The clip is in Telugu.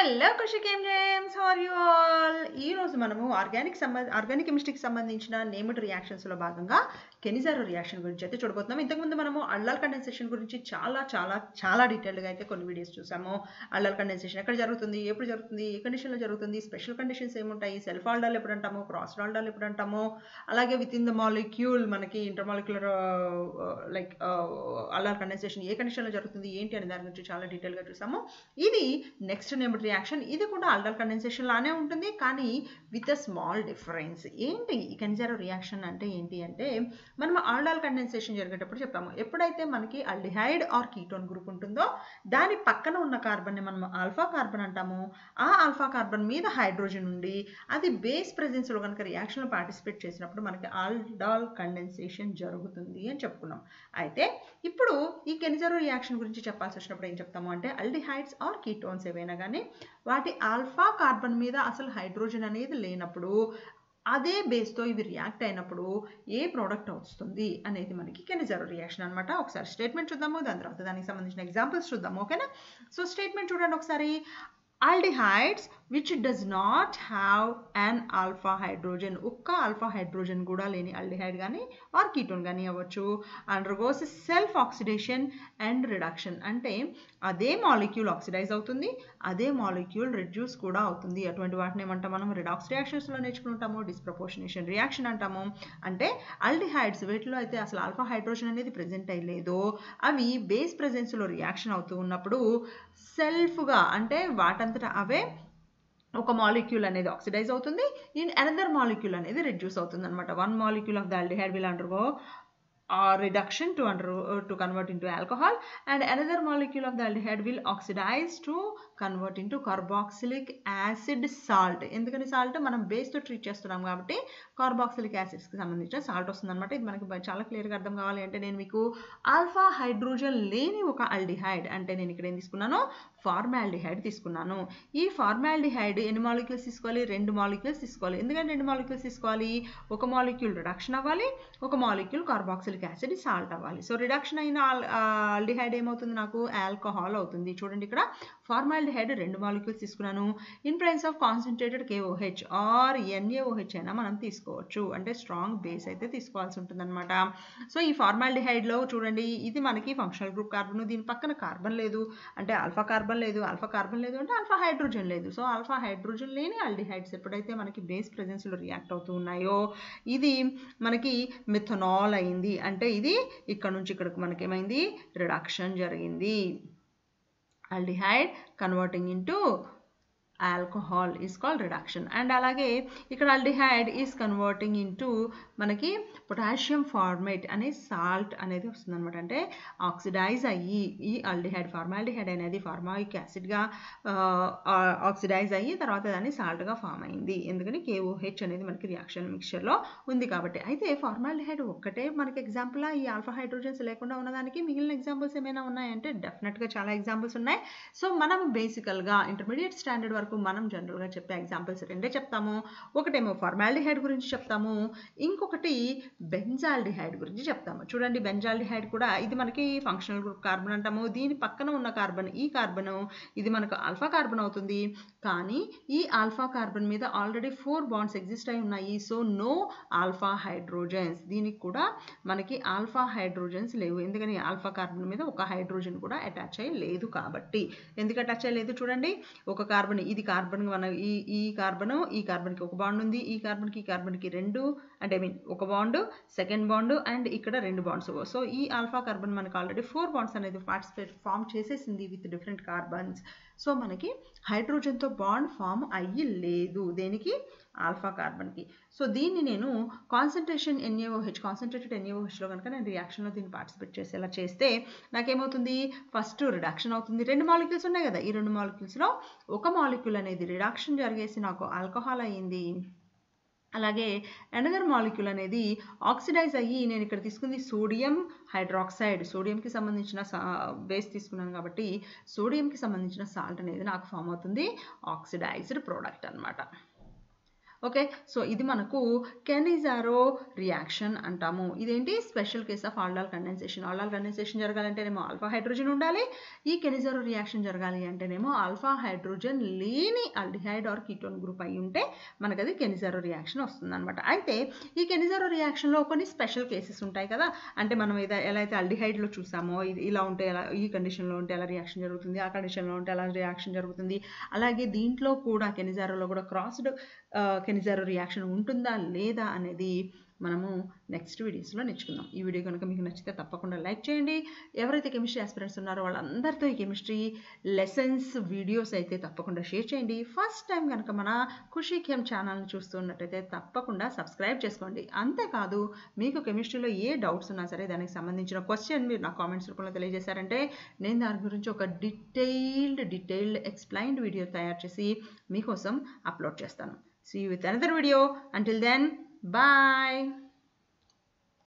హలో కుషికేం James, how are you all? ఈ రోజు మనము ఆర్గానిక్ కెమిస్ట్రీకి సంబంధించిన నేమ్డ్ రియాక్షన్స్ లో భాగంగా కెనిజారో రియాక్షన్ గురించి అయితే చూడబోతున్నాం. ఇంతకుముందు మనము అల్లాల్ కండెన్సేషన్ గురించి చాలా డీటెయిల్డ్ గా అయితే కొన్ని వీడియోస్ చూసాము. అల్లాల్ కండెన్సేషన్ ఎక్కడ జరుగుతుంది, ఎప్పుడు జరుగుతుంది, ఏ కండిషన్ లో జరుగుతుంది, స్పెషల్ కండిషన్స్ ఏముంటాయి, సెల్ఫ్ ఆల్డాల్ ఎప్పుడు అంటాము, క్రాస్ ఆల్డాల్ ఎప్పుడు అంటాము, అలాగే విత్ ఇన్ ద మాలిక్యూల్ మనకి ఇంటర్మాలిక్యులర్ అల్లాల్ కండెన్సేషన్ ఏ కండిషన్ లో జరుగుతుంది ఏంటి అనే దాని గురించి చాలా డీటెయిల్ గా చూసాము. ఇది నెక్స్ట్ నేమ్డ్ రియాక్షన్. ఇది కూడా ఆల్డల్ కండెన్సేషన్ లానే ఉంటుంది, కానీ విత్ అ స్మాల్ డిఫరెన్స్. ఏంటి ఈ కెనిజారో రియాక్షన్ అంటే ఏంటి అంటే, మనం ఆల్డల్ కండెన్సేషన్ జరిగేటప్పుడు చెప్పాము, ఎప్పుడైతే మనకి అల్డిహైడ్ ఆర్ కీటోన్ గ్రూప్ ఉంటుందో దాని పక్కన ఉన్న కార్బన్ ని మనం ఆల్ఫా కార్బన్ అంటాము. ఆ ఆల్ఫా కార్బన్ మీద హైడ్రోజన్ ఉండి అది బేస్ ప్రెజెన్స్ లో కనుక రియాక్షన్ లో పార్టిసిపేట్ చేసినప్పుడు మనకి ఆల్డాల్ కండెన్సేషన్ జరుగుతుంది అని చెప్పుకున్నాం. అయితే ఇప్పుడు ఈ కెనిజారో రియాక్షన్ గురించి చెప్పాల్సి వచ్చినప్పుడు ఏం చెప్తాము అంటే, అల్డిహైడ్స్ ఆర్ కీటోన్స్ ఏవైనా కానీ వాటి ఆల్ఫా కార్బన్ మీద అసలు హైడ్రోజన్ అనేది లేనప్పుడు అదే బేస్తో ఇవి రియాక్ట్ అయినప్పుడు ఏ ప్రోడక్ట్ వస్తుంది అనేది మనకి కెనిజారో రియాక్షన్ అనమాట. ఒకసారి స్టేట్మెంట్ చూద్దాము, దాని తర్వాత దానికి సంబంధించిన ఎగ్జాంపుల్స్ చూద్దాము. ఓకేనా? సో స్టేట్మెంట్ చూడండి ఒకసారి. Aldehydes which does not have an alpha hydrogen, ఒక్క alpha hydrogen కూడా లేని aldehyde కానీ ఆర్ కీటోన్ కానీ అవ్వచ్చు, undergoes self oxidation and reduction. అంటే అదే మాలిక్యూల్ ఆక్సిడైజ్ అవుతుంది, అదే మాలిక్యూల్ రిడ్యూస్ కూడా అవుతుంది. అటువంటి వాటిని ఏమంటాం మనం? రిడాక్స్ రియాక్షన్స్ లో నేర్చుకుంటాము, డిస్ప్రపోర్షనేషన్ రియాక్షన్ అంటాము. అంటే అల్డిహైడ్స్ వీటిలో అయితే అసలు ఆల్ఫా హైడ్రోజన్ అనేది ప్రెజెంట్ అయ్యలేదో అవి బేస్ ప్రెజెన్స్ లో రియాక్షన్ అవుతూ ఉన్నప్పుడు సెల్ఫ్గా అంటే వాటంతటా అవే ఒక మాలిక్యూల్ అనేది ఆక్సిడైజ్ అవుతుంది, ఇన్ అనదర్ మాలిక్యూల్ అనేది రిడ్యూస్ అవుతుంది అనమాట. One molecule of the aldehyde will undergo reduction to convert into alcohol, and another molecule of the aldehyde will oxidize to convert into carboxylic acid salt. ఎందుకని సాల్ట్ మనం బేస్ తో ట్రీట్ చేస్తున్నాం కాబట్టి కార్బాక్సిలిక్ యాసిడ్స్ కి సంబంధించిన సాల్ట్ వస్తుంది అనమాట. ఇది మనకి చాలా క్లియర్ గా అర్థం కావాలి అంటే నేను మీకు ఆల్ఫా హైడ్రోజన్ లేని ఒక అల్డిహైడ్ అంటే నేను ఇక్కడ ఏం తీసుకున్నాను? ఫార్మాల్డిహైడ్ తీసుకున్నాను. ఈ ఫార్మాల్డిహైడ్ ఎన్ని మాలిక్యూల్స్ తీసుకోవాలి? 2 మాలిక్యూల్స్ తీసుకోవాలి. ఎందుకంటే 2 మాలిక్యూల్స్ తీసుకోవాలి? ఒక మాలిక్యూల్ రిడక్షన్ అవ్వాలి, ఒక మాలిక్యూల్ కార్బాక్సిలిక్ యాసిడ్ సాల్ట్ అవ్వాలి. సో రిడక్షన్ అయిన ఆల్డిహైడ్ ఏమవుతుంది? నాకు ఆల్కహాల్ అవుతుంది. చూడండి ఇక్కడ ఫార్మాల్డిహైడ్ 2 మాలిక్యూల్స్ తీసుకున్నాను. In presence of concentrated KOH or NaOH అయినా మనం తీసుకోవచ్చు, అంటే స్ట్రాంగ్ బేస్ అయితే తీసుకోవాల్సి ఉంటుంది అనమాట. సో ఈ ఫార్మాల్డిహైడ్ లో చూడండి, ఇది మనకి ఫంక్షనల్ గ్రూప్ కార్బన్, దీని పక్కన కార్బన్ లేదు అంటే ఆల్ఫా కార్బన్ లేదు, ఆల్ఫా కార్బన్ లేదు అంటే ఆల్ఫా హైడ్రోజన్ లేదు. సో ఆల్ఫా హైడ్రోజన్ లేని ఆల్డిహైడ్స్ ఎప్పుడైతే మనకి బేస్ ప్రెజెన్స్ లో రియాక్ట్ అవుతూ ఉన్నాయో ఇది మనకి మిథనాల్ అయింది. అంటే ఇది ఇక్కడ నుంచి ఇక్కడికి మనకి ఏమైంది? రిడక్షన్ జరిగింది. aldehyde converting into alcohol is called reduction. And అలాగే ఇక్కడ aldehyde is converting into మనకి పొటాషియం ఫార్మేట్ అనే సాల్ట్ అనేది వస్తుంది అనమాట. అంటే ఆక్సిడైజ్ అయ్యి ఈ ఆల్డిహైడ్ ఫార్మాల్డిహైడ్ అనేది ఫార్మాయిక్ యాసిడ్గా ఆక్సిడైజ్ అయ్యి తర్వాత దాన్ని సాల్ట్గా ఫామ్ అయింది. ఎందుకని KOH అనేది మనకి రియాక్షన్ మిక్చర్లో ఉంది కాబట్టి. అయితే ఫార్మాల్డిహైడ్ ఒక్కటే మనకి ఎగ్జాంపుల్ ఈ ఆల్ఫా హైడ్రోజన్స్ లేకుండా ఉన్నదానికి మిగిలిన ఎగ్జాంపుల్స్ ఏమైనా ఉన్నాయంటే డెఫినెట్గా చాలా ఎగ్జాంపుల్స్ ఉన్నాయి. సో మనం బేసికల్గా ఇంటర్మీడియట్ స్టాండర్డ్ వరకు మనం జనరల్గా చెప్పే ఎగ్జాంపుల్స్ రెండే చెప్తాము. ఒకటేమో ఫార్మాల్డిహైడ్ గురించి చెప్తాము, ఇంకొకటి బెంజాల్డిహైడ్ గురించి చెప్తాము. చూడండి బెంజాల్డిహైడ్ కూడా ఇది మనకి ఫంక్షనల్ గ్రూప్ కార్బన్ అంటాము. దీని పక్కన ఉన్న కార్బన్ ఈ కార్బన్ ఇది మనకు ఆల్ఫా కార్బన్ అవుతుంది, కానీ ఈ ఆల్ఫా కార్బన్ మీద ఆల్రెడీ 4 బాండ్స్ ఎగ్జిస్ట్ అయి ఉన్నాయి. So no alpha hydrogens. దీనికి కూడా మనకి ఆల్ఫా హైడ్రోజన్స్ లేవు, ఎందుకని ఆల్ఫా కార్బన్ మీద ఒక హైడ్రోజన్ కూడా అటాచ్ అయ్యి లేదు కాబట్టి. ఎందుకు అటాచ్ అయ్యలేదు? చూడండి, ఒక కార్బన్ ఇది కార్బన్ మన ఈ కార్బన్కి ఒక బాండ్ ఉంది, ఈ కార్బన్కి 2 అంటే ఒక బాండ్, సెకండ్ బాండ్ అండ్ ఇక్కడ 2 బాండ్స్. సో ఈ ఆల్ఫా కార్బన్ మనకు ఆల్రెడీ 4 బాండ్స్ అనేది ఫామ్ చేసేసింది విత్ డిఫరెంట్ కార్బన్స్. సో మనకి హైడ్రోజన్తో బాండ్ ఫామ్ అయ్యి లేదు దేనికి? ఆల్ఫా కార్బన్కి. సో దీన్ని నేను కాన్సన్ట్రేటెడ్ NaOHలో కనుక నేను రియాక్షన్లో దీన్ని పార్టిసిపేట్ చేసేలా చేస్తే నాకేమవుతుంది? ఫస్ట్ రిడక్షన్ అవుతుంది. 2 మాలిక్యూల్స్ ఉన్నాయి కదా, ఈ 2 మాలిక్యూల్స్లో ఒక మాలిక్యూల్ అనేది రిడక్షన్ జరిగేసి నాకు ఆల్కహాల్ అయ్యింది. అలాగే అనదర్ మాలిక్యూల్ అనేది ఆక్సిడైజ్ అయ్యి నేను ఇక్కడ తీసుకుంది సోడియం హైడ్రాక్సైడ్, సోడియంకి సంబంధించిన బేస్ తీసుకున్నాను కాబట్టి సోడియంకి సంబంధించిన సాల్ట్ అనేది నాకు ఫామ్ అవుతుంది, ఆక్సిడైజ్డ్ ప్రోడక్ట్ అనమాట. ఓకే, సో ఇది మనకు కెనిజారో రియాక్షన్ అంటాము. ఇదేంటి special case of aldol condensation. Aldol condensation జరగాలంటేనేమో ఆల్ఫా హైడ్రోజన్ ఉండాలి. ఈ కెనిజారో రియాక్షన్ జరగాలి అంటేనేమో ఆల్ఫా హైడ్రోజన్ లేని ఆల్డిహైడ్ ఆర్ కీటోన్ గ్రూప్ అయి ఉంటే మనకు అది కెనిజారో రియాక్షన్ వస్తుంది అనమాట. అయితే ఈ కెనిజారో రియాక్షన్లో కొన్ని స్పెషల్ కేసెస్ ఉంటాయి కదా, అంటే మనం ఎలా అయితే ఆల్డిహైడ్లో చూసామో ఇలా ఉంటే ఎలా, ఈ కండిషన్లో ఉంటే ఎలా రియాక్షన్ జరుగుతుంది, ఆ కండిషన్లో ఉంటే ఎలా రియాక్షన్ జరుగుతుంది. అలాగే దీంట్లో కూడా కెనిజారోలో కూడా క్రాస్డ్ కెనిజారో రియాక్షన్ ఉంటుందా లేదా అనేది మనము నెక్స్ట్ వీడియోస్లో నేర్చుకుందాం. ఈ వీడియో కనుక మీకు నచ్చితే తప్పకుండా లైక్ చేయండి. ఎవరైతే కెమిస్ట్రీ ఆస్పిరెంట్స్ ఉన్నారో వాళ్ళందరితో ఈ కెమిస్ట్రీ లెసన్స్ వీడియోస్ అయితే తప్పకుండా షేర్ చేయండి. ఫస్ట్ టైం కనుక మన ఖుషీ ఖేమ్ ఛానల్ని చూస్తున్నట్టయితే తప్పకుండా సబ్స్క్రైబ్ చేసుకోండి. అంతేకాదు మీకు కెమిస్ట్రీలో ఏ డౌట్స్ ఉన్నా సరే దానికి సంబంధించిన క్వశ్చన్ మీరు నా కామెంట్స్ రూపంలో తెలియజేశారంటే నేను దాని గురించి ఒక డీటెయిల్డ్ ఎక్స్ప్లెయిన్డ్ వీడియో తయారు చేసి మీకోసం అప్లోడ్ చేస్తాను. See you with another video. Until then, bye.